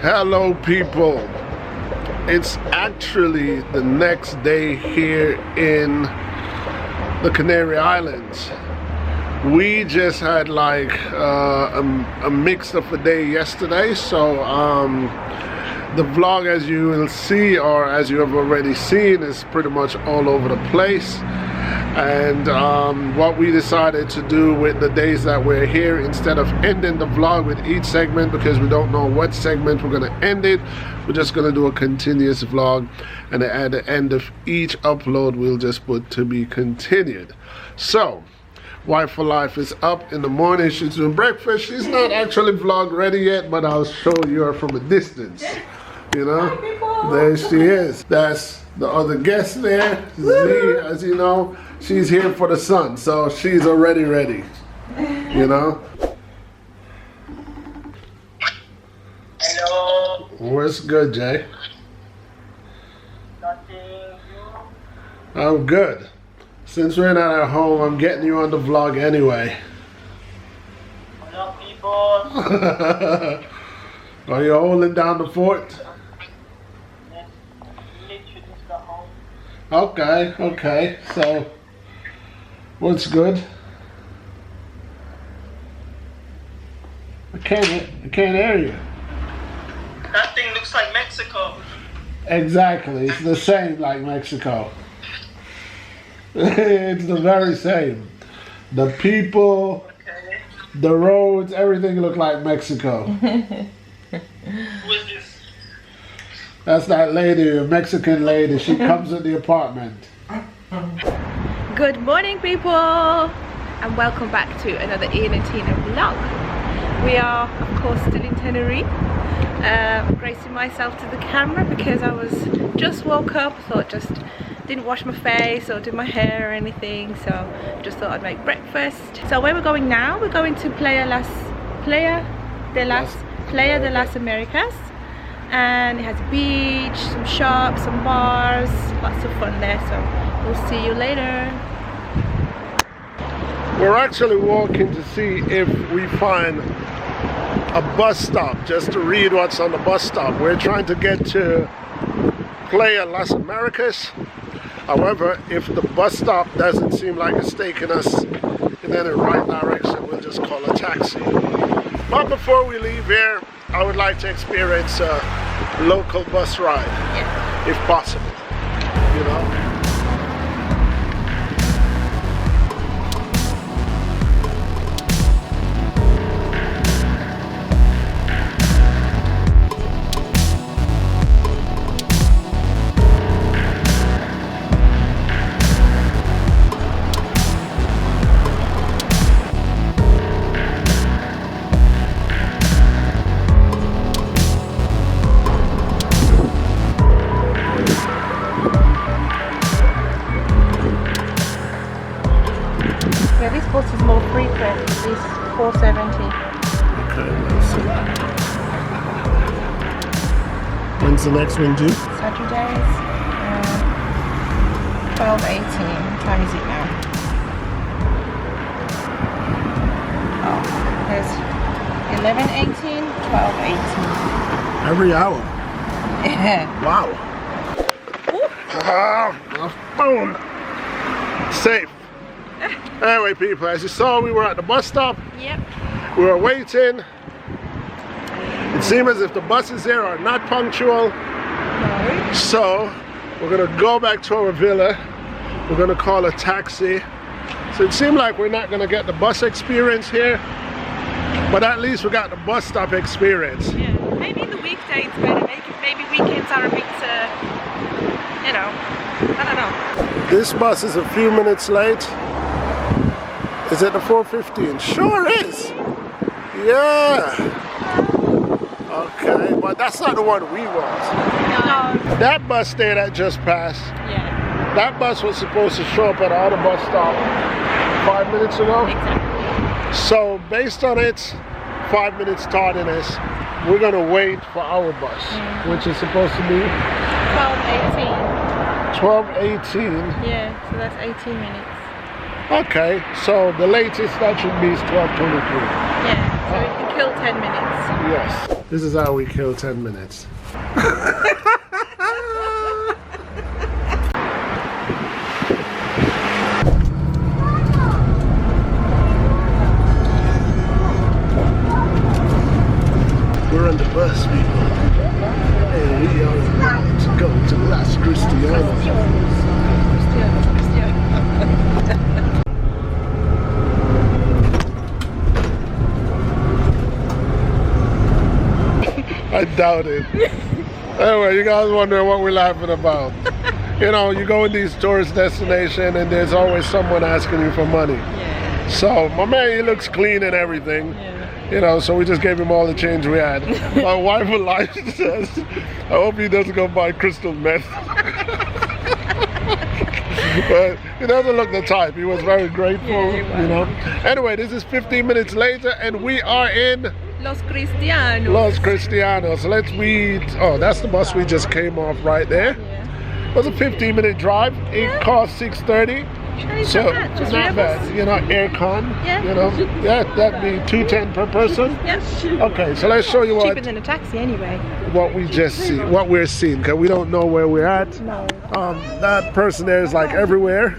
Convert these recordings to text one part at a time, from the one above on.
Hello people, it's actually the next day here in the Canary Islands. We just had like a mix of a day yesterday, so the vlog, as you will see, or as you have already seen, is pretty much all over the place. And what we decided to do with the days that we're here, instead of ending the vlog with each segment, because we don't know what segment we're going to end it, we're just going to do a continuous vlog, and at the end of each upload we'll just put to be continued. So Wife for Life is up in the morning. She's doing breakfast. She's not actually vlog ready yet, but I'll show you her from a distance. You know, there she is. That's the other guest there, Z, as you know. She's here for the sun, so she's already ready, you know. Hello. What's good, Jay? Nothing. I'm good. Since we're not at home, I'm getting you on the vlog anyway. Hello, people. Are you holding down the fort? Yes. Literally just got home. Okay. So, what's good? I can't hear you. That thing looks like Mexico. Exactly, it's the same like Mexico. It's the very same. The people, Okay. the roads, everything look like Mexico. Who is this? That's that lady, a Mexican lady. She comes in the apartment. Good morning people, and welcome back to another Ian and Tina vlog. We are of course still in Tenerife. Bracing myself to the camera because I was just woke up, thought just didn't wash my face or do my hair or anything, so just thought I'd make breakfast. So where we're going now, we're going to Playa de las Americas, and it has a beach, some shops, some bars, lots of fun there, so we'll see you later. We're actually walking to see if we find a bus stop, just to read what's on the bus stop. We're trying to get to Playa Las Americas. However, if the bus stop doesn't seem like it's taking us in any right direction, we'll just call a taxi. But before we leave here, I would like to experience a local bus ride, if possible, you know. Yeah, this bus is more frequent, this 470. Okay, let's see. When's the next one due? Saturdays, 12:18. What time is it now? Oh, there's 11:18, 12:18. Every hour. Yeah. Wow. Boom. Safe. Anyway, people, as you saw, we were at the bus stop. Yep. We were waiting. It seems as if the buses here are not punctual. No. So we're gonna go back to our villa. We're gonna call a taxi. So it seemed like we're not gonna get the bus experience here, but at least we got the bus stop experience. Yeah. Maybe in the weekdays better. Maybe weekends are a bit, you know, I don't know. This bus is a few minutes late. Is it the 4:15? Sure is. Yeah. Okay, but that's not the one we want. No. That bus there that just passed, Yeah. that bus was supposed to show up at the other bus stop 5 minutes ago. Exactly. So based on its 5 minutes tardiness, we're gonna wait for our bus, which is supposed to be 12:18. 12:18. Yeah, so that's 18 minutes. Okay, so the latest that should be is 12:23. Yeah, so we can kill 10 minutes. Yes. This is how we kill 10 minutes. We're on the bus, people. And we are about to go to Las Cristianas. I doubt it. Anyway, you guys wondering what we're laughing about. You know, you go in these tourist destinations and there's always someone asking you for money. Yeah. So my man, he looks clean and everything. Yeah. You know, so we just gave him all the change we had. My wife alive says, I hope he doesn't go buy crystal meth. But he doesn't look the type. He was very grateful, Yeah, you know. Anyway, this is 15 minutes later and we are in Los Cristianos. Los Cristianos. Let's read. Oh, that's the bus we just came off right there. Yeah. It was a 15-minute drive. It cost $6.30. And it's So not bad. Just not three of bad. us. You know, aircon. Yeah. You know, yeah, that'd be $2.10 per person. Yeah. Okay, so let's show you Cheaper what than a taxi anyway. we just see, what we're seeing, because we don't know where we're at. No. That person there is like everywhere.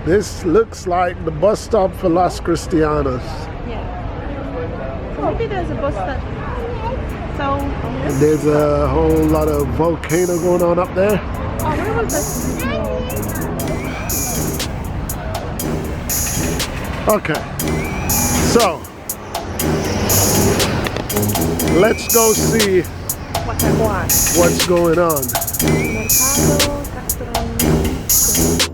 This looks like the bus stop for Las Cristianas. Yeah. So maybe there's a bus that. So. There's a whole lot of volcano going on up there. Oh, where was that? Okay, so let's go see What I want. what's going on. Mercado, gastronomía.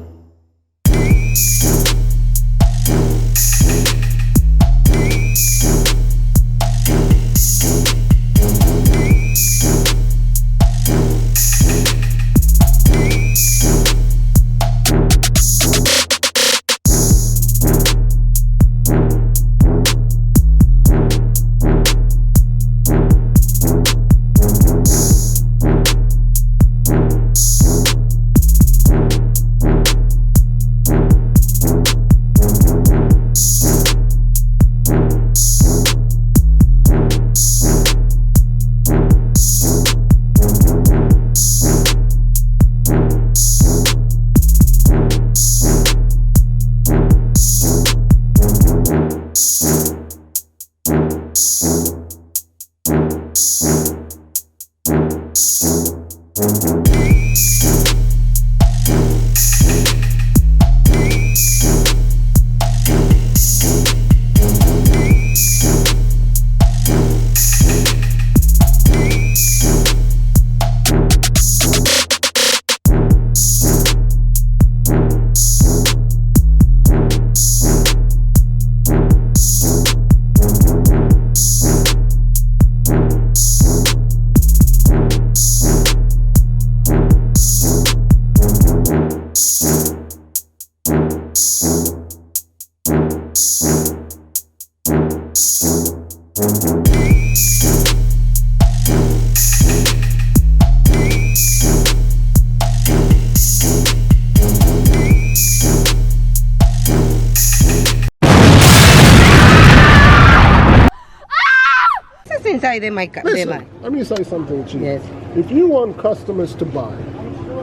Inside the my Listen, let me say something to you. Yes. If you want customers to buy,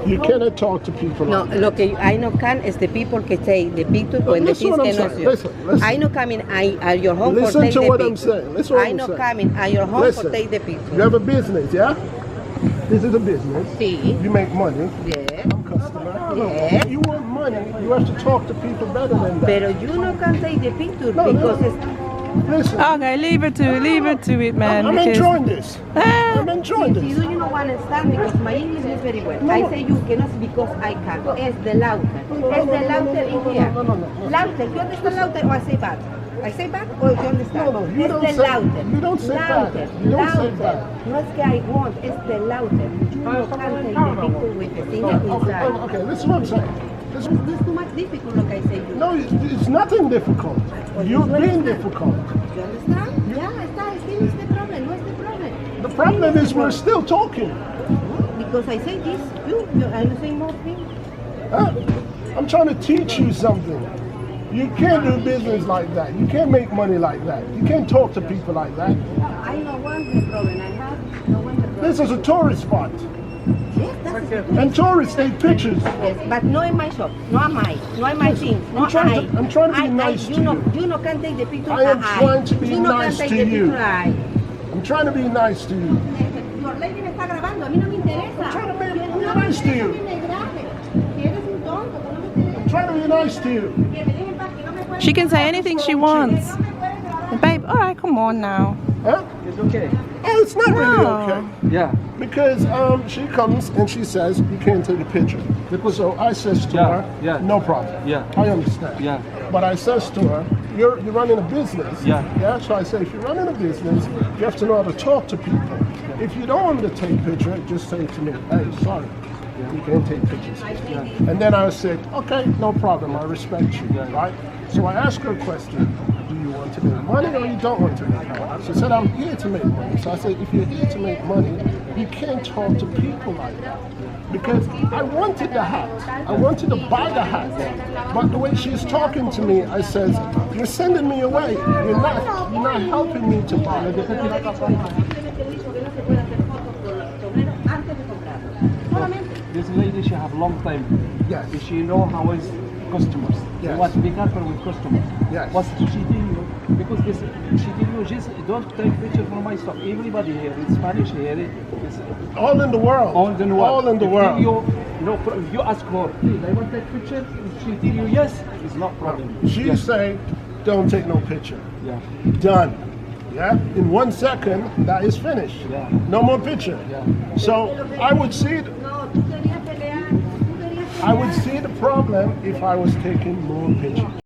you cannot talk to people. No, like lo que I no can es the people que take the picture when the listen things what I'm que no saying. es Listen. I no come in at your home Listen for take to the what picture. I'm saying. Listen what I I'm no saying. come in at your home Listen, for take the picture. you have a business, yeah? This is a business. Sí. You make money. Yeah. I'm customer. Yeah. If you want money, you have to talk to people better than that. Pero you no can take the picture No, because no. it's Listen, Okay, leave it to it, man. I'm because- enjoying this. I'm enjoying you this. do you know understand because my English is very well. No. I say you cannot because I can. Es the louder. Es the louder in here. No. Louder. You understand louder or I say bad? I say bad or you understand? No, you it's don't the say- louder. you don't say louder. bad. You don't say louder. bad. No es que I want, it's the louder. You no can take the people with the thing inside. Okay, listen what I'm saying. This is too much difficult like I say you. No, it's nothing difficult. You're being difficult. You understand? Yeah, still is the problem. What's the problem? The problem is we're still talking. Because I say this, you I'm saying more things. Huh? I'm trying to teach you something. You can't do business like that. You can't make money like that. You can't talk to people like that. I don't want the problem I have. No want the problem. This is a tourist spot. Yes, that's it. And tourists take pictures. Yes, but not in my shop. Not my things. I'm trying to be nice to you. You no can take the picture. I am trying to be you no nice can to take the you. picture, I. I'm trying to be nice to you. Your lady me está grabando. A mí no me interesa. I'm trying to be nice to you. I'm trying to be nice to you. She can say anything she wants. And babe, all right, come on now. Huh? It's okay. Oh, it's not really No. okay. Yeah. Because she comes and she says you can't take a picture. So I says to her, no problem. Yeah. I understand. Yeah. But I says to her, you're running a business. Yeah. Yeah. So I say, if you're running a business, you have to know how to talk to people. If you don't want me to take a picture, just say to me, hey, sorry, you can't take pictures. And then I said, okay, no problem. I respect you. Right. So I asked her a question. Do you want to make money or you don't want to make money? She said, I'm here to make money. So I said, if you're here to make money, you can't talk to people like that. Because I wanted the hat. I wanted to buy the hat. But the way she's talking to me, I says, you're sending me away. You're not helping me to buy. This lady, she have long time. Yes. She know how is customers. Yes. You want to be careful with customers. Yes. What she tell you? Because this, she tell you just don't take picture from my stuff. Everybody here, in Spanish here, it's All in the world. all in the world. All in the If world. if you ask her, please, I want to take picture. If she tell you yes, it's not problem. She Yes. say, don't take no picture. Yeah. Done. Yeah. In 1 second, that is finished. Yeah. No more picture. Yeah. So I would see the problem if I was taking more pictures.